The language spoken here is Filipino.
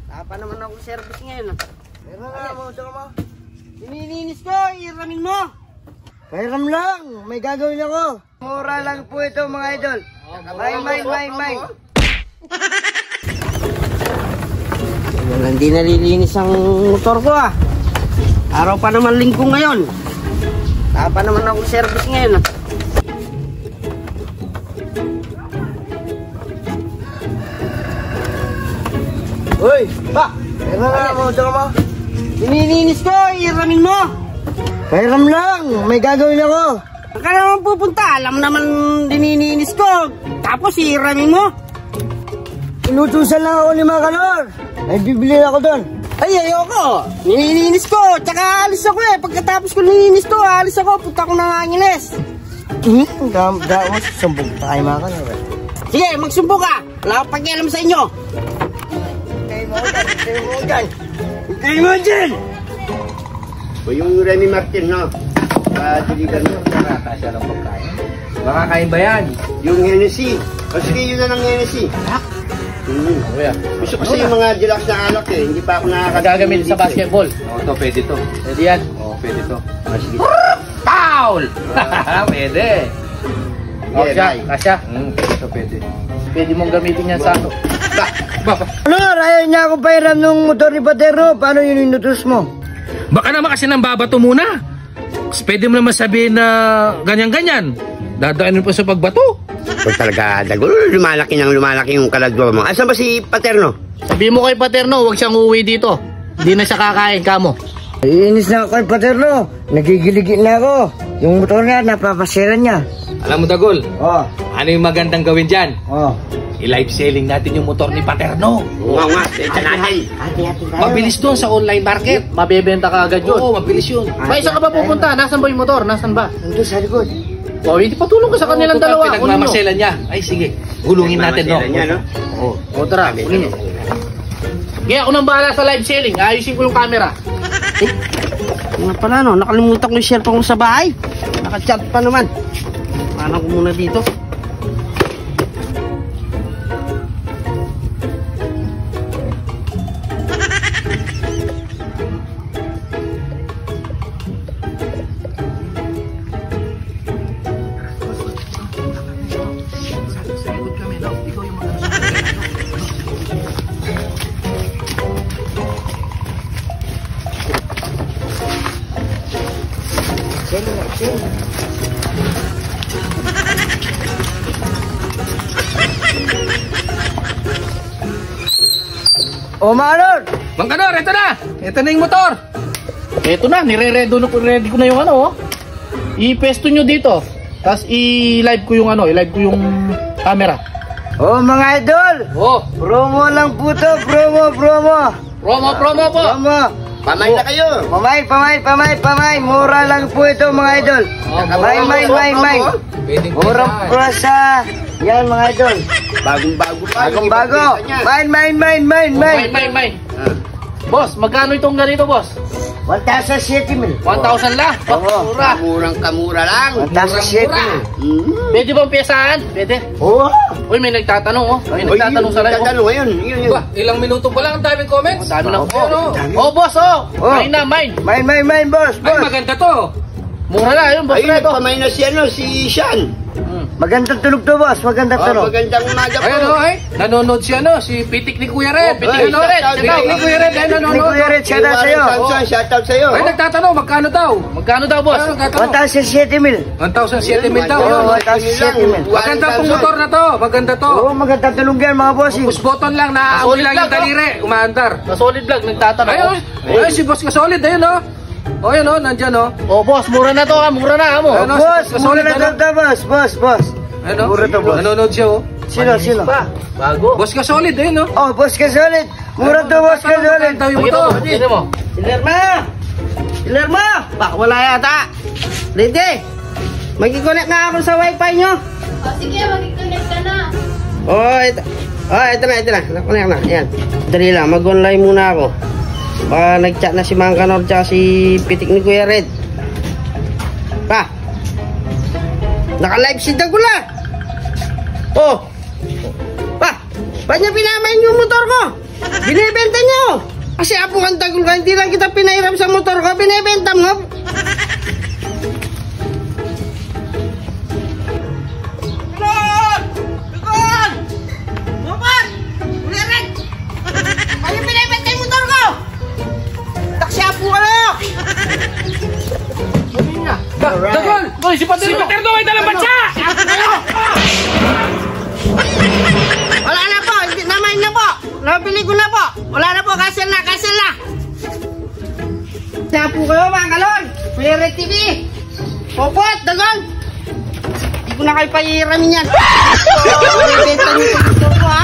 Tapa naman ako service ngayon ah. Pero nga mo, ito mo. Inininis ko, iramin mo. Kairam lang, may gagawin ako. Mura lang po ito mga idol. May. Hindi nalilinis ang motor ko ah. Araw pa naman linggo ngayon. Tapa naman ako service ngayon ah. Uy, pa! Pero nga mo, ito mo. Inininis ko, iramin mo. Kairam lang, may gagawin ako. Saan ka naman pupunta? Alam naman dinininis ko. Tapos iramin mo. Inutusan lang ako ni Makanor. Ay, bibili ako doon. Ay, ayoko. Nininis ko. Tsaka alis ako eh. Pagkatapos ko nininis to, alis ako. Punta ko ng Angeles. Sumbong tayo Makanor. Sige, magsumbong ka. Wala akong pakialam sa inyo. Hintay mo dyan. O yung Remy Martin, no? Diligan mo. Nakakasya ng pagkain. Makakain ba yan? Yung Hennessy. O sige, yun na ng Hennessy. Gusto kasi yung mga deluxe na alak eh. Hindi pa ako gagamit sa basketball. Oo, to, pwede to. Pwede yan? Oo, pwede to. Sige. Foul! Pwede. Kasya. Pwede to, pwede. Pwede mong gamitin yan sa ano. Ano, ayaw niya akong pairam ng motor ni Paterno. Paano yun inutos mo? Baka naman kasi nang babato muna. Pwede mo naman sabihin na ganyan-ganyan. Dadaanin pa sa pagbato. So talaga, lumalaki yung kaladwa mo. Asan ba si Paterno? Sabihin mo kay Paterno, huwag siyang uuwi dito. Hindi na siya kakain kamo. Iinis na ako kay Paterno. Nagigiligit na ako. Yung motor niya, napapasiran niya. Alam mo, Dagol, ano yung magandang gawin dyan? I-live selling natin yung motor ni Paterno. Oo nga, benta natin. Mabilis doon sa online market. Mabebenta ka agad yun. Oo, mabilis yun. May isa ka ba pupunta? Nasaan ba yung motor? Nasaan ba? Nandun sa likod. O, hindi patulong ka sa kanilang dalawa. Pinagmamaselan niya. Ay, sige. Gulungin natin, no? O, tara. Gulungin. Kaya ako nang bahala sa live selling. Ayusin ko yung camera. Nga pala, no? Nakalimutan ko yung cellphone ko sa bahay. Naka-chat pa naman. Paano ko muna dito? O, Manor! Mang Kanor, eto na! Eto na yung motor! Eto na, ready ko na yung ano, oh. I-pesto nyo dito. Tapos i-live ko yung ano, i-live ko yung camera. O, mga idol! Oh! Promo lang po to, promo po! Promo! Pamay na kayo! Pamay! Mura lang po ito, mga idol! May! Murang prasa! Yan, mga idol! Bagong-bago pa! Bagong-bago! May! Boss, magkano itong ganito, boss? 1,007 1,000 lang? Oo. Mura! Kamura lang! 1,007 Pwede bang piyasahan? Pwede? Oo! Uy, may nagtatanong, oh. May nagtatanong sa live. Nagtatanong, yun. Ilang minuto pa lang ang daming comments. Dami na po. Oh, boss, oh. Mine na, mine. May, boss! Ay, maganda to. Mura na, yun, boss. Ayun, pamay na si Sean. Magandang tulog to, boss. Magandang tulog. Magandang umaga po. Ayun, oh, ay. Nanonood si Pitik ni Kuya Red. Pitik ni Kuya Red. Ni Kuya Red, shout out sa'yo. Shoutout sa'yo. Ay, nagtatanong, magkano daw? Magkano daw, boss? 1,007 1,007 daw. Oo, 1,007 Maganda pong motor na to. Maganda to. Oo, magandang tulog yan, mga boss. Push button lang, naaamoy lang yung daliri. Umaandar. Sa solid vlog, nagtatanong. Ayun, si boss ka solid. Ayun, oh. O, yun, oh, nandyan, oh. Oh, boss, mura na to, ha. Mura na, mo. Boss, mura na to, boss. Ano? Mura to, boss. Nanonood siya, oh. Sino? Bago. Boss ka solid, ayun, oh. Oh, boss ka solid. Mura to, boss ka solid. Daw yung motor. Tignan mo. Ilerma! Baka wala yata. Ready? Mag-connect na ako sa wifi nyo. O, sige, mag-connect ka na. Ito na. Nakunik na. Ayan. Dali lang. Mag-online muna ako. Baka nag-chat na si Mang Kanor tsaka si Pitik ni Kuya Red. Pa! Naka-live si Dagula! Oh! Pa! Ba't niya pinamain yung motor ko? Binibenta niyo! Kasi apo kang tagol ka, hindi lang kita pinahiram sa motor ko, binibenta mo. Tulog! Tukod! Bupot! Ulirin! Ayaw binibenta yung motor ko! Taksi apo ka na! Sabihin niya. Dagol! Hoy, si Paterno ay dalang bansa! Wala na po, hindi naman na po. Nabili ko na po. Wala na po, cancel na, cancel na. Siya po kayo mga kalon. Pirate TV. Popot, Dagol. Hindi ko na kayo pahiramin yan. Bibenta niyo ito ko ha.